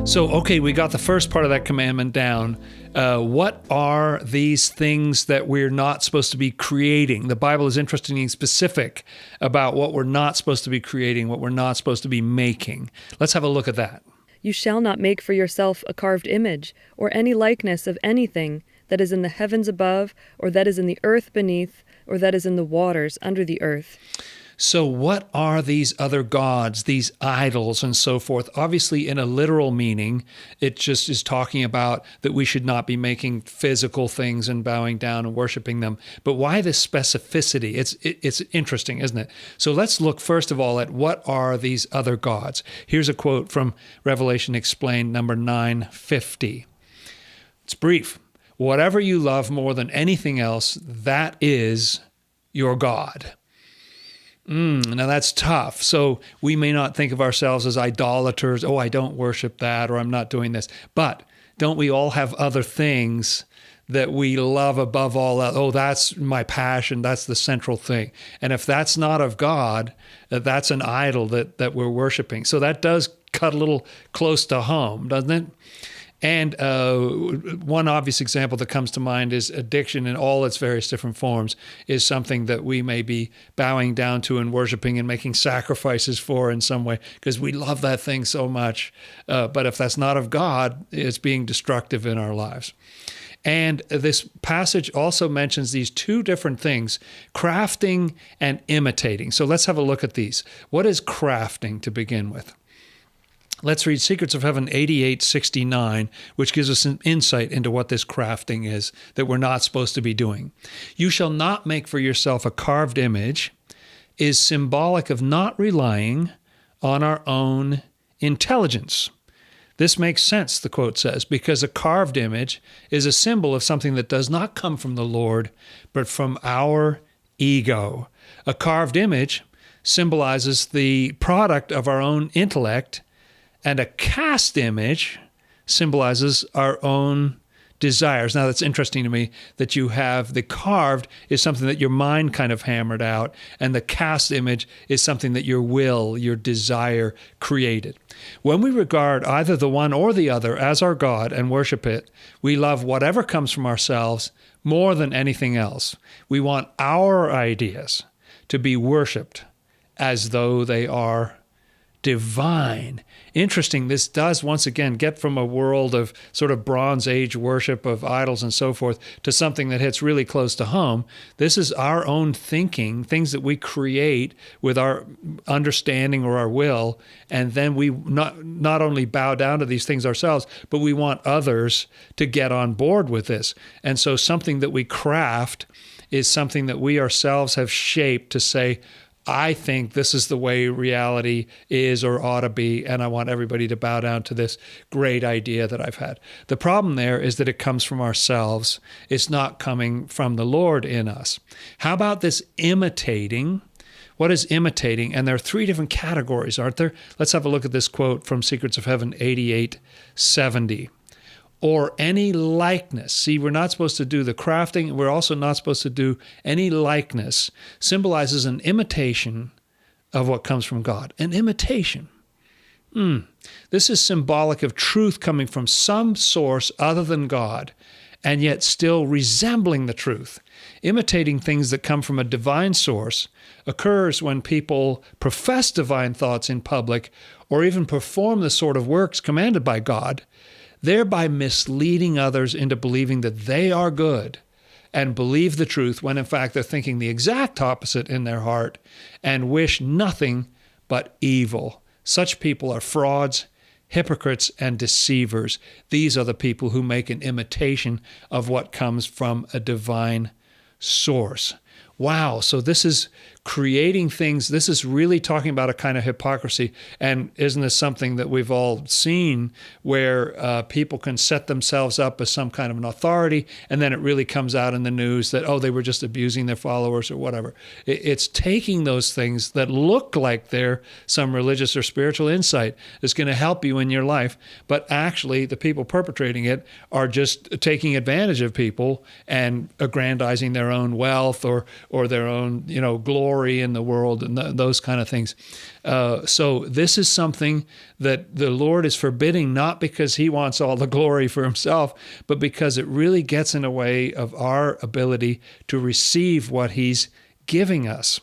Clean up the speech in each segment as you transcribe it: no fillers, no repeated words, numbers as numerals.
So, okay, we got the first part of that commandment down. What are these things that we're not supposed to be creating? The Bible is interestingly specific about what we're not supposed to be creating, what we're not supposed to be making. Let's have a look at that. You shall not make for yourself a carved image, or any likeness of anything that is in the heavens above, or that is in the earth beneath, or that is in the waters under the earth. So what are these other gods, these idols and so forth? Obviously, in a literal meaning, it just is talking about that we should not be making physical things and bowing down and worshiping them. But why this specificity? It's interesting, isn't it? So let's look first of all at what are these other gods. Here's a quote from Revelation Explained, number 950. It's brief. Whatever you love more than anything else, that is your God. Now that's tough. So we may not think of ourselves as idolaters. Oh, I don't worship that, or I'm not doing this. But don't we all have other things that we love above all else? Oh, that's my passion. That's the central thing. And if that's not of God, that's an idol that we're worshiping. So that does cut a little close to home, doesn't it? And one obvious example that comes to mind is addiction in all its various different forms is something that we may be bowing down to and worshiping and making sacrifices for in some way because we love that thing so much. But if that's not of God, it's being destructive in our lives. And this passage also mentions these two different things, crafting and imitating. So let's have a look at these. What is crafting to begin with? Let's read Secrets of Heaven 88:69, which gives us some insight into what this crafting is that we're not supposed to be doing. You shall not make for yourself a carved image is symbolic of not relying on our own intelligence. This makes sense, the quote says, because a carved image is a symbol of something that does not come from the Lord, but from our ego. A carved image symbolizes the product of our own intellect, and a cast image symbolizes our own desires. Now, that's interesting to me that you have the carved is something that your mind kind of hammered out, and the cast image is something that your will, your desire created. When we regard either the one or the other as our God and worship it, we love whatever comes from ourselves more than anything else. We want our ideas to be worshiped as though they are divine. Interesting, this does once again get from a world of sort of Bronze Age worship of idols and so forth to something that hits really close to home. This is our own thinking, things that we create with our understanding or our will, and then we not only bow down to these things ourselves, but we want others to get on board with this. And so something that we craft is something that we ourselves have shaped to say, I think this is the way reality is or ought to be, and I want everybody to bow down to this great idea that I've had. The problem there is that it comes from ourselves. It's not coming from the Lord in us. How about this imitating? What is imitating? And there are three different categories, aren't there? Let's have a look at this quote from Secrets of Heaven 88:70. Or any likeness. See, we're not supposed to do the crafting. We're also not supposed to do any likeness. Symbolizes an imitation of what comes from God. An imitation. This is symbolic of truth coming from some source other than God, and yet still resembling the truth. Imitating things that come from a divine source occurs when people profess divine thoughts in public or even perform the sort of works commanded by God, thereby misleading others into believing that they are good and believe the truth when in fact they're thinking the exact opposite in their heart and wish nothing but evil. Such people are frauds, hypocrites, and deceivers. These are the people who make an imitation of what comes from a divine source. Wow, so this is creating things. This is really talking about a kind of hypocrisy. And isn't this something that we've all seen where people can set themselves up as some kind of an authority, and then it really comes out in the news that, oh, they were just abusing their followers or whatever. It's taking those things that look like they're some religious or spiritual insight that's going to help you in your life, but actually the people perpetrating it are just taking advantage of people and aggrandizing their own wealth or their own, glory glory in the world and those kind of things. So this is something that the Lord is forbidding, not because he wants all the glory for himself, but because it really gets in the way of our ability to receive what he's giving us.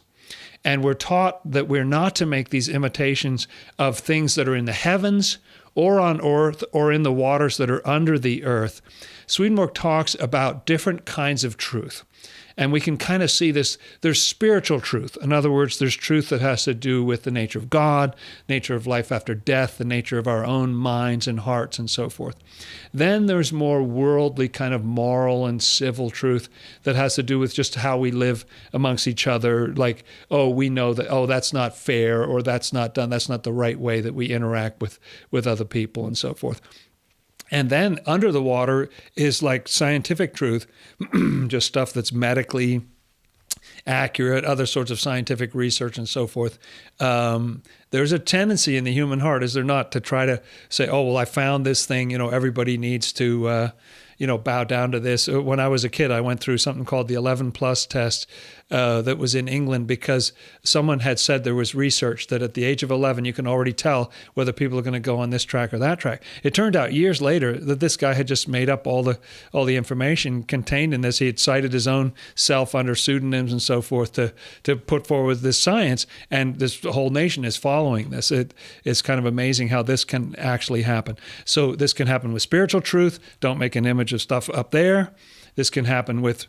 And we're taught that we're not to make these imitations of things that are in the heavens or on earth or in the waters that are under the earth. Swedenborg talks about different kinds of truth. And we can kind of see this. There's spiritual truth. In other words, there's truth that has to do with the nature of God, nature of life after death, the nature of our own minds and hearts and so forth. Then there's more worldly kind of moral and civil truth that has to do with just how we live amongst each other. Like, oh, we know that, oh, that's not fair, or that's not done. That's not the right way that we interact with other people and so forth. And then under the water is like scientific truth, just stuff that's medically accurate, other sorts of scientific research and so forth. There's a tendency in the human heart, is there not, to try to say, oh, well, I found this thing, everybody needs to, bow down to this. When I was a kid, I went through something called the 11 plus test that was in England, because someone had said there was research that at the age of 11, you can already tell whether people are going to go on this track or that track. It turned out years later that this guy had just made up all the information contained in this. He had cited his own self under pseudonyms and so forth to put forward this science, and this whole nation is following this. It's kind of amazing how this can actually happen. So this can happen with spiritual truth. Don't make an image of stuff up there. This can happen with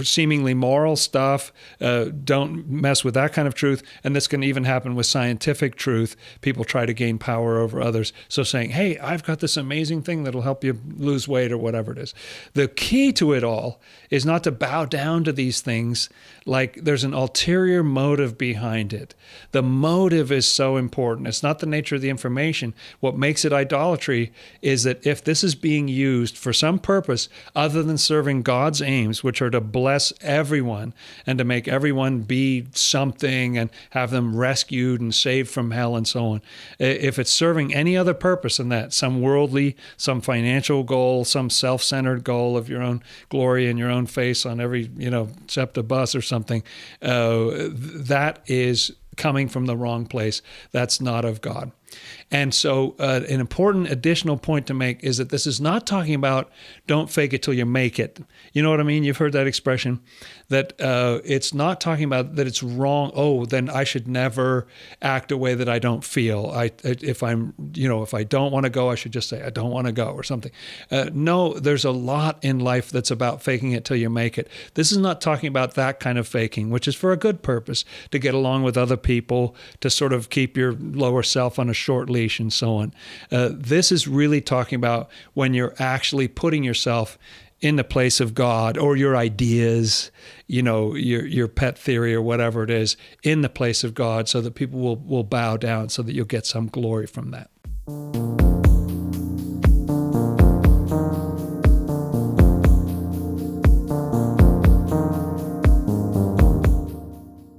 seemingly moral stuff. Don't mess with that kind of truth. And this can even happen with scientific truth. People try to gain power over others. So saying, hey, I've got this amazing thing that'll help you lose weight or whatever it is. The key to it all is not to bow down to these things like there's an ulterior motive behind it. The motive is so important. It's not the nature of the information. What makes it idolatry is that if this is being used for some purpose other than serving God's aims, which are to bless everyone and to make everyone be something and have them rescued and saved from hell and so on. If it's serving any other purpose than that, some worldly, some financial goal, some self-centered goal of your own glory and your own face on every, except a bus or something, that is coming from the wrong place. That's not of God. And so an important additional point to make is that this is not talking about don't fake it till you make it. You know what I mean? You've heard that expression, that it's not talking about that it's wrong. Oh, then I should never act a way that I don't feel. If I don't want to go, I should just say I don't want to go or something. No, there's a lot in life that's about faking it till you make it. This is not talking about that kind of faking, which is for a good purpose, to get along with other people, to sort of keep your lower self on a short leash and so on. This is really talking about when you're actually putting yourself in the place of God, or your ideas, your pet theory or whatever it is, in the place of God, so that people will bow down, so that you'll get some glory from that.